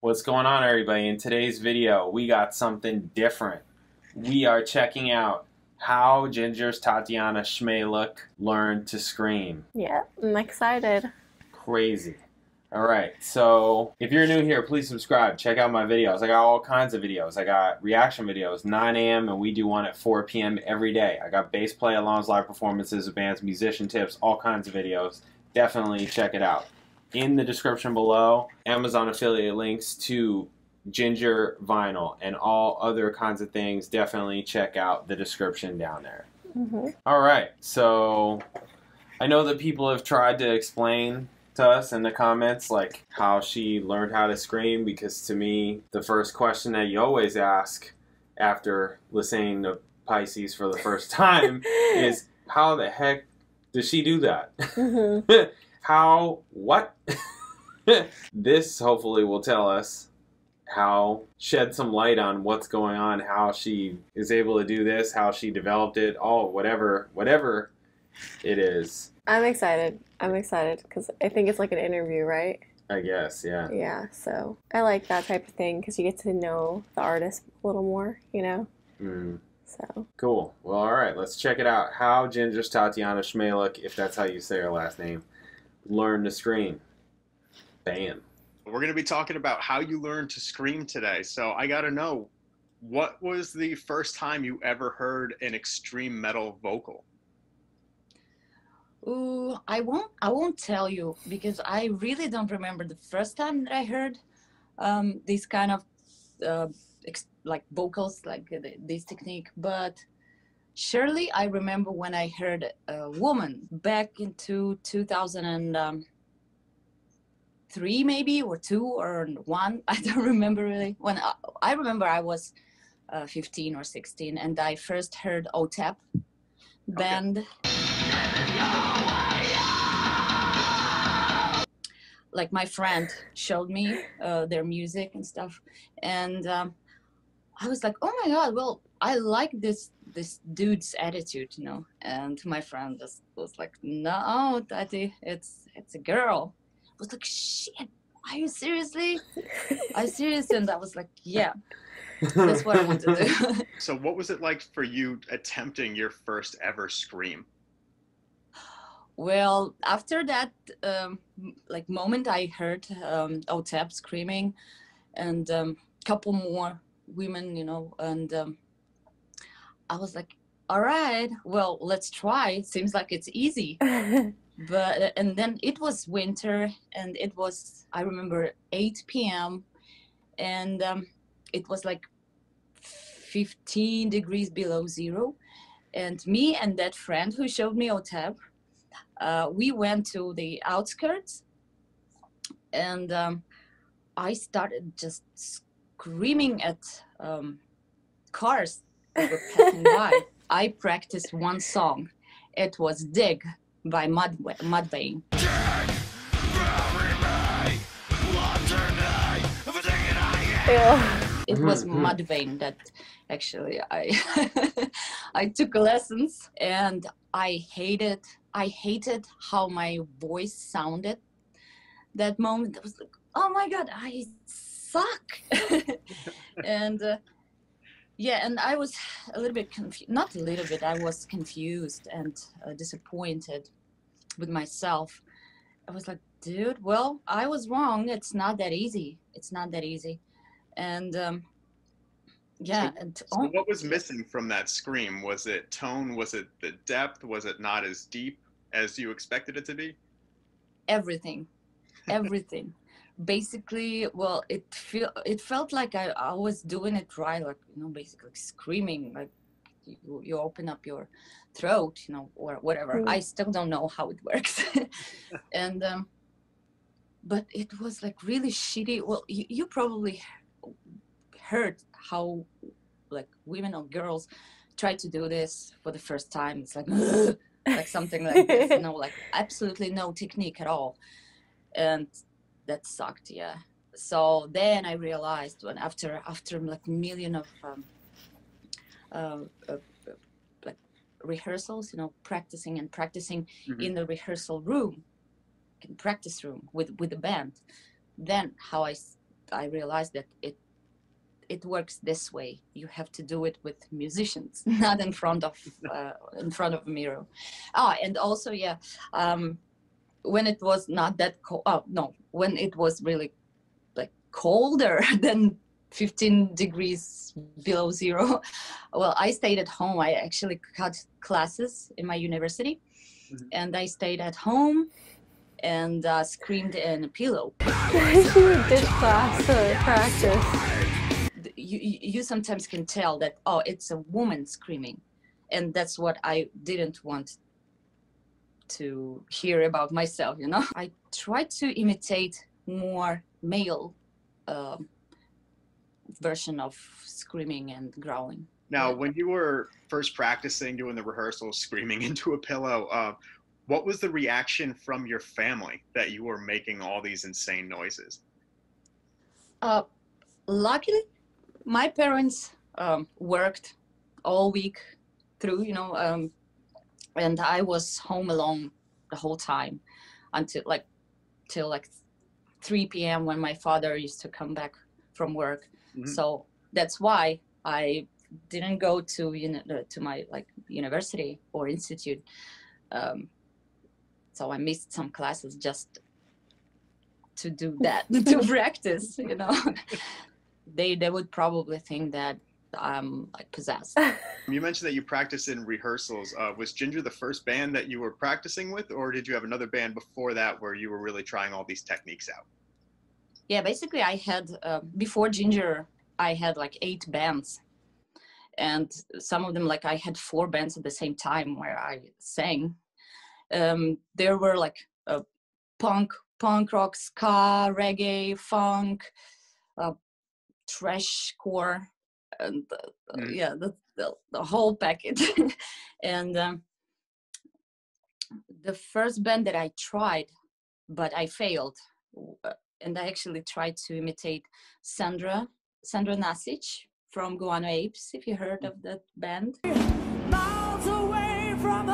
What's going on, everybody? In today's video, we got something different. We are checking out how Jinjer TATIANA Schmaluk learned to scream. Yeah, I'm excited. Crazy. Alright, so if you're new here, please subscribe. Check out my videos. I got all kinds of videos. I got reaction videos, 9 a.m. and we do one at 4 p.m. every day. I got bass play-alongs, live performances, bands, musician tips, all kinds of videos. Definitely check it out. In the description below, Amazon affiliate links to Jinjer vinyl and all other kinds of things. Definitely check out the description down there. Alright, so I know that people have tried to explain to us in the comments like how she learned how to scream, because to me the first question that you always ask after listening to Pisces for the first time is, how the heck does she do that? How, what? This hopefully will tell us how, shed some light on what's going on, how she is able to do this, how she developed it, all whatever it is. I'm excited. I'm excited because I think it's like an interview, right? I guess, yeah. Yeah, so I like that type of thing because you get to know the artist a little more, you know? So. Cool. Well, alright, let's check it out. How Jinjer TATIANA Schmaluk, if that's how you say her last name, learned to scream. Bam. We're going to be talking about how you learned to scream today. So I got to know, what was the first time you ever heard an extreme metal vocal? Ooh, I won't tell you because I really don't remember the first time that I heard this kind of like vocals, like this technique. But surely I remember when I heard a woman back into 2003 maybe, or 2 or 1. I don't remember really. When I remember I was 15 or 16 and I first heard OTEP band. Okay. Like my friend showed me their music and stuff, and I was like, oh my god, well, I like this dude's attitude, you know. And my friend just was like, no, Tati, it's a girl. I was like, shit, are you seriously? Are you serious? And I was like, yeah, that's what I want to do. So what was it like for you attempting your first ever scream? Well, after that like moment, I heard OTEP screaming, and couple more women, you know, and I was like, all right, well, let's try. It seems like it's easy. But and then it was winter, and it was, I remember, 8 p.m. and it was like 15 degrees below zero, and me and that friend who showed me OTEP, we went to the outskirts, and I started just screaming at cars that were passing by. I practiced one song. It was Dig by Mudvayne. It was Mudvayne that actually I took lessons, and I hated how my voice sounded that moment. I was like, oh my god, I suck. And yeah, and I was a little bit confused, not a little bit, I was confused and disappointed with myself. I was like, dude, well, I was wrong. It's not that easy. It's not that easy. And yeah. So what was missing from that scream? Was it tone? Was it the depth? Was it not as deep as you expected it to be? Everything. Basically, well, it felt like I was doing it right, like, you know, basically screaming, like you open up your throat, you know, or whatever. I still don't know how it works. And but it was like really shitty. Well, you probably heard how like women or girls try to do this for the first time. It's like like something like this, you know, like absolutely no technique at all. And that sucked, yeah. So then I realized, when after like a million of like rehearsals, you know, practicing in the rehearsal room, in practice room with the band, then how I realized that it works this way. You have to do it with musicians, not in front of a mirror. And also, yeah, when it was not that cold. Oh no, when it was really like colder than 15 degrees below zero. Well, I stayed at home. I actually cut classes in my university, and I stayed at home and screamed in a pillow. You did class or practice. You sometimes can tell that, oh, it's a woman screaming, and that's what I didn't want to hear about myself, you know. I tried to imitate more male version of screaming and growling. Now, when you were first practicing doing the rehearsals, screaming into a pillow, what was the reaction from your family that you were making all these insane noises? Luckily, my parents worked all week through, you know, and I was home alone the whole time until till 3 p.m. when my father used to come back from work. So that's why I didn't go to my university or institute. So I missed some classes just to do that, to practice, you know. They would probably think that I'm like possessed. You mentioned that you practiced in rehearsals. Was Jinjer the first band that you were practicing with, or did you have another band before that where you were really trying all these techniques out? Yeah, basically I had, before Jinjer, I had like 8 bands. And some of them, like I had 4 bands at the same time where I sang. There were like punk rock, ska, reggae, funk, trashcore, and yeah, the whole package. And the first band that I tried, but I failed, and I actually tried to imitate Sandra Nasic from Guano Apes, if you heard of that band. Miles away from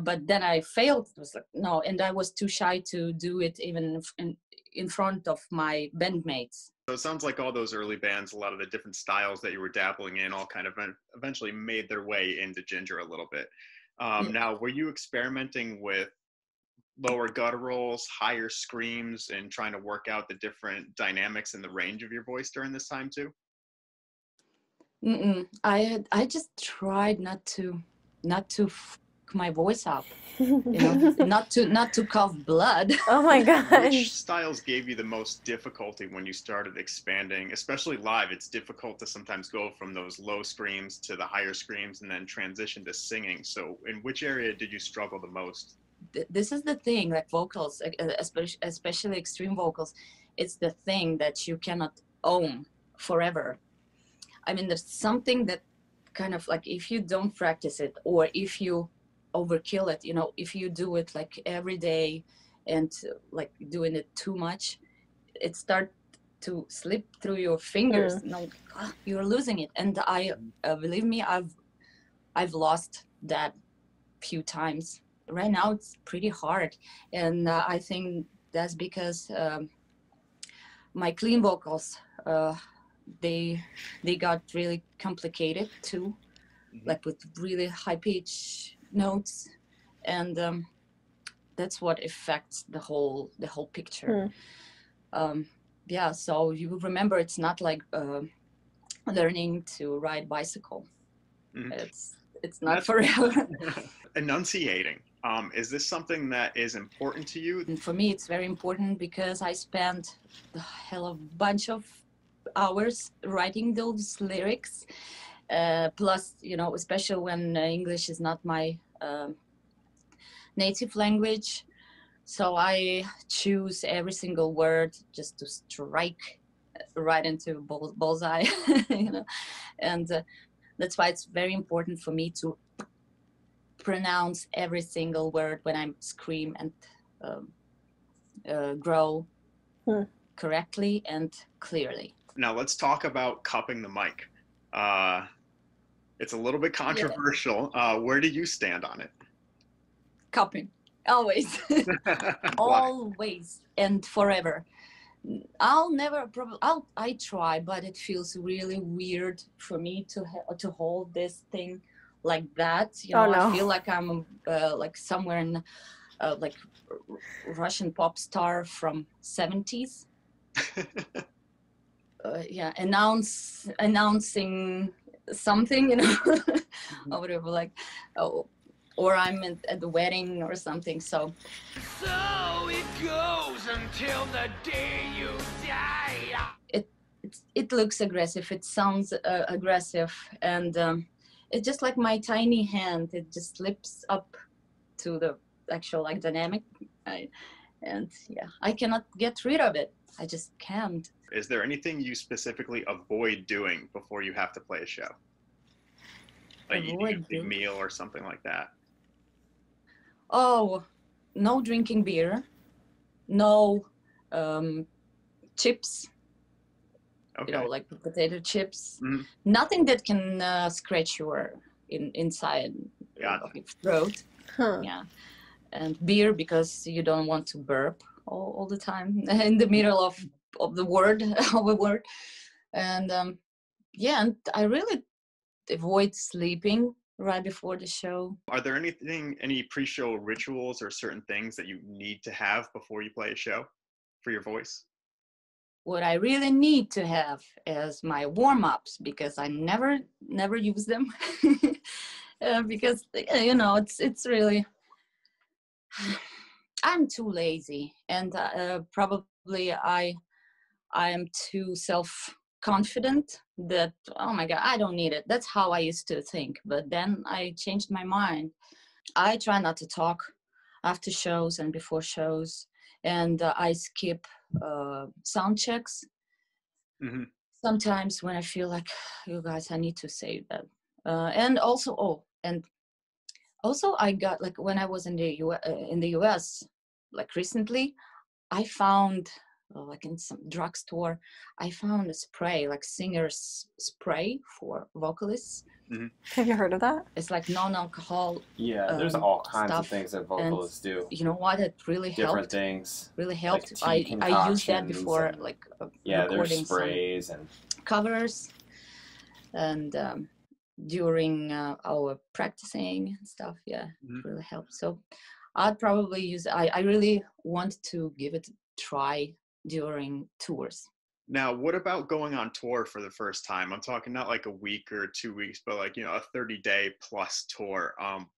but then I failed. It was like, no, and I was too shy to do it even in front of my bandmates. So it sounds like all those early bands, a lot of the different styles that you were dabbling in, all kind of eventually made their way into Jinjer a little bit. Now, were you experimenting with lower gutturals, higher screams, and trying to work out the different dynamics and the range of your voice during this time too? I just tried not to f my voice up, you know, not to cough blood. Oh my gosh. Which styles gave you the most difficulty when you started expanding, especially live? It's difficult to sometimes go from those low screams to the higher screams and then transition to singing. So in which area did you struggle the most? This is the thing, like vocals, especially extreme vocals, it's the thing that you cannot own forever. I mean, there's something that kind of like, if you don't practice it, or if you overkill it, you know, if you do it like every day and like doing it too much, it starts to slip through your fingers. You know, you're losing it. And I believe me, I've lost that few times. Right now it's pretty hard, and I think that's because my clean vocals, they got really complicated too, like with really high pitch notes, and that's what affects the whole picture. Yeah, so you remember, it's not like learning to ride bicycle. It's not forever. Enunciating. Is this something that is important to you? And for me, it's very important because I spent a hell of a bunch of hours writing those lyrics. Plus, you know, especially when English is not my native language. So I choose every single word just to strike right into bullseye, you know, and that's why it's very important for me to pronounce every single word when I scream and grow correctly and clearly. Now let's talk about cupping the mic. It's a little bit controversial. Yeah. Where do you stand on it? Cupping. Always. Always and forever. I'll never probably. I try, but it feels really weird for me to hold this thing like that. You know, Oh, no. I feel like I'm like somewhere in like Russian pop star from 70s. Yeah, announcing something, you know, or whatever, like, oh, or I'm at the wedding or something. So it goes until the day you die. It looks aggressive. It sounds aggressive, and it's just like my tiny hand. It just slips up to the actual like dynamic, and yeah, I cannot get rid of it. I just can't. Is there anything you specifically avoid doing before you have to play a show? Like eating a big meal or something like that? Oh, no drinking beer, no chips, okay. You know, like potato chips, nothing that can scratch your inside of your throat. Yeah, and beer because you don't want to burp all the time in the middle of the word of a word, and yeah, and I really avoid sleeping right before the show. Are there any pre-show rituals or certain things that you need to have before you play a show for your voice? What I really need to have is my warm-ups, because I never use them. Because you know, it's really, I'm too lazy, and probably I am too self-confident that, oh my God, I don't need it. That's how I used to think. But then I changed my mind. I try not to talk after shows and before shows, and I skip sound checks. Sometimes when I feel like, you guys, I need to say that. And also, I got, like, when I was in the US, like recently, I found, like in some drugstore, I found a spray, like singer's spray for vocalists. Have you heard of that? It's like non-alcohol. Yeah, there's all kinds of things that vocalists do. You know what? It really helped. Different things. Really helped. Like I used that before, like recording there's sprays and covers, and during our practicing and stuff. Yeah, it really helped. So I'd probably use. I really want to give it a try during tours. Now, what about going on tour for the first time? I'm talking not like a week or 2 weeks, but like, you know, a 30-day plus tour.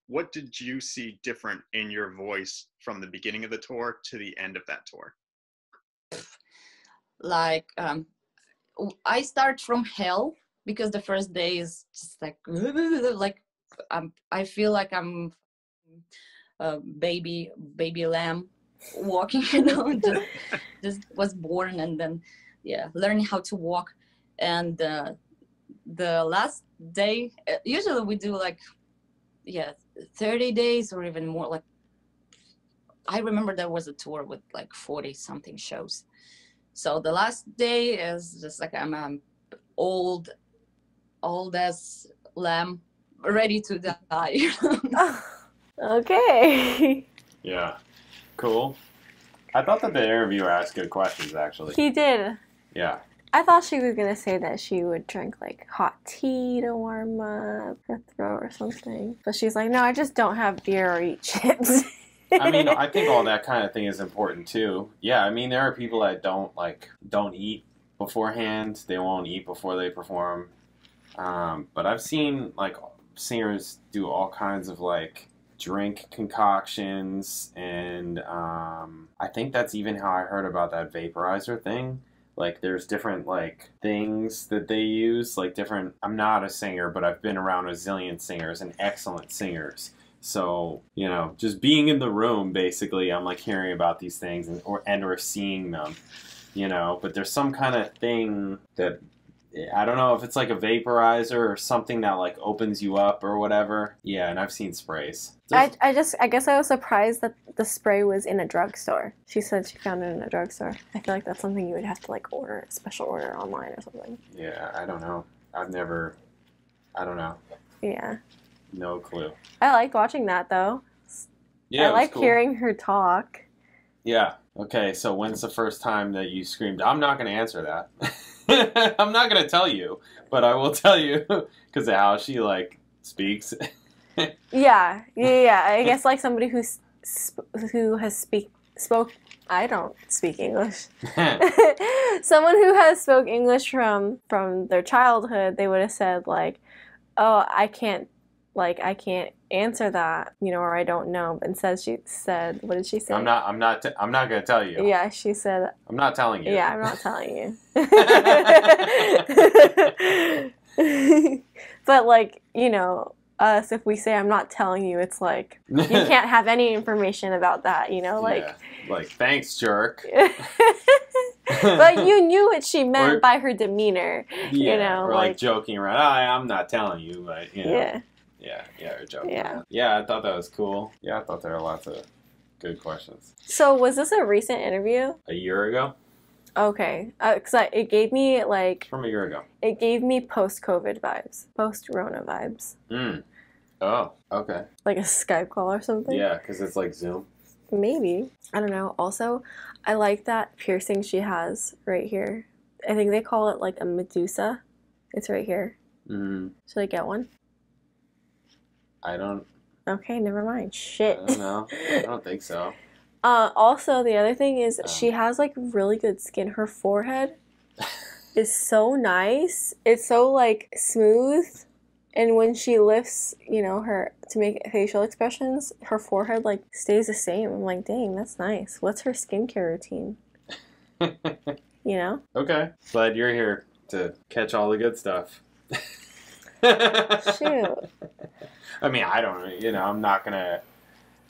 What did you see different in your voice from the beginning of the tour to the end of that tour? Like, I start from hell, because the first day is just like I feel like I'm a baby lamb walking, you know, just was born, and then learning how to walk. And the last day, usually we do like 30 days or even more. Like, I remember there was a tour with like 40 something shows. So the last day is just like I'm old as lamb, ready to die. Okay. Yeah, cool. I thought that the interviewer asked good questions, actually. He did. Yeah. I thought she was going to say that she would drink, like, hot tea to warm up her throat or something. But she's like, no, I just don't have beer or eat chips. I mean, I think all that kind of thing is important, too. Yeah, I mean, there are people that don't eat beforehand. They won't eat before they perform. But I've seen, like, singers do all kinds of, like, drink concoctions, and I think that's even how I heard about that vaporizer thing. Like, there's different, like, things that they use, like different, I'm not a singer, but I've been around a zillion singers and excellent singers. So, you know, just being in the room, basically, I'm like hearing about these things or seeing them, you know, but there's some kind of thing that, I don't know if it's like a vaporizer or something that like opens you up or whatever. Yeah, and I've seen sprays. I guess I was surprised that the spray was in a drugstore. She said she found it in a drugstore. I feel like that's something you would have to like order, a special order online or something. Yeah, I don't know. I don't know. Yeah. No clue. I liked watching that though. Yeah, I it was like cool. hearing her talk. Yeah. Okay, so when's the first time that you screamed? I'm not going to answer that. I'm not going to tell you, but I will tell you because of how she, like, speaks. Yeah. I guess like somebody who has spoke. I don't speak English. Someone who has spoke English from their childhood, they would have said like, "Oh, I can't answer that," you know, or I don't know. But instead, she said, "What did she say?" I'm not going to tell you. Yeah, she said, I'm not telling you. "Yeah, I'm not telling you." But like, you know, us, if we say I'm not telling you, it's like you can't have any information about that, you know, like like thanks, jerk. But you knew what she meant by her demeanor, you know, or like joking around. I'm not telling you, but you know. Or joking. Yeah, I thought that was cool. Yeah, I thought there were lots of good questions. So was this a recent interview? A year ago? Okay, because it gave me like from a year ago. It gave me post-COVID vibes, post-Rona vibes. Oh, okay. Like a Skype call or something. Yeah, because it's like Zoom. Maybe. I don't know. Also, I like that piercing she has right here. I think they call it like a Medusa. It's right here. Should I get one? I don't. Okay, never mind. Shit. I don't know. I don't think so. Also, the other thing is she has like really good skin. Her forehead is so nice. It's so like smooth. And when she lifts, you know, her to make facial expressions, her forehead like stays the same. I'm like, dang, that's nice. What's her skincare routine? You know? Okay. Glad you're here to catch all the good stuff. Shoot. I mean, I don't, you know, I'm not going to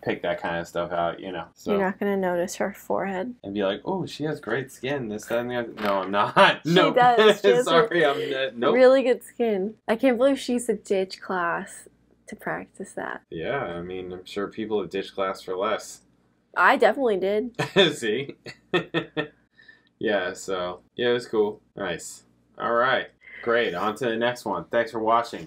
pick that kind of stuff out, you know. So. You're not going to notice her forehead. And be like, oh, she has great skin. This, that, and the other. No, I'm not. She does. She has Sorry, I'm not. Nope. Really good skin. I can't believe she used to ditch class to practice that. Yeah, I mean, I'm sure people have ditched class for less. I definitely did. See? Yeah, so, yeah, it was cool. Nice. All right. Great. On to the next one. Thanks for watching.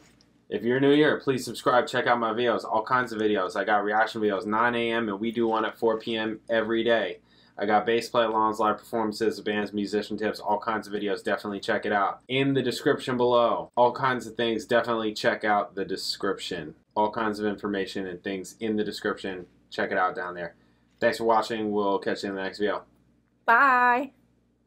If you're new here, please subscribe. Check out my videos. All kinds of videos. I got reaction videos 9 a.m. and we do one at 4 p.m. every day. I got bass play-alongs, live performances, bands, musician tips, all kinds of videos. Definitely check it out. In the description below, all kinds of things. Definitely check out the description. All kinds of information and things in the description. Check it out down there. Thanks for watching. We'll catch you in the next video. Bye.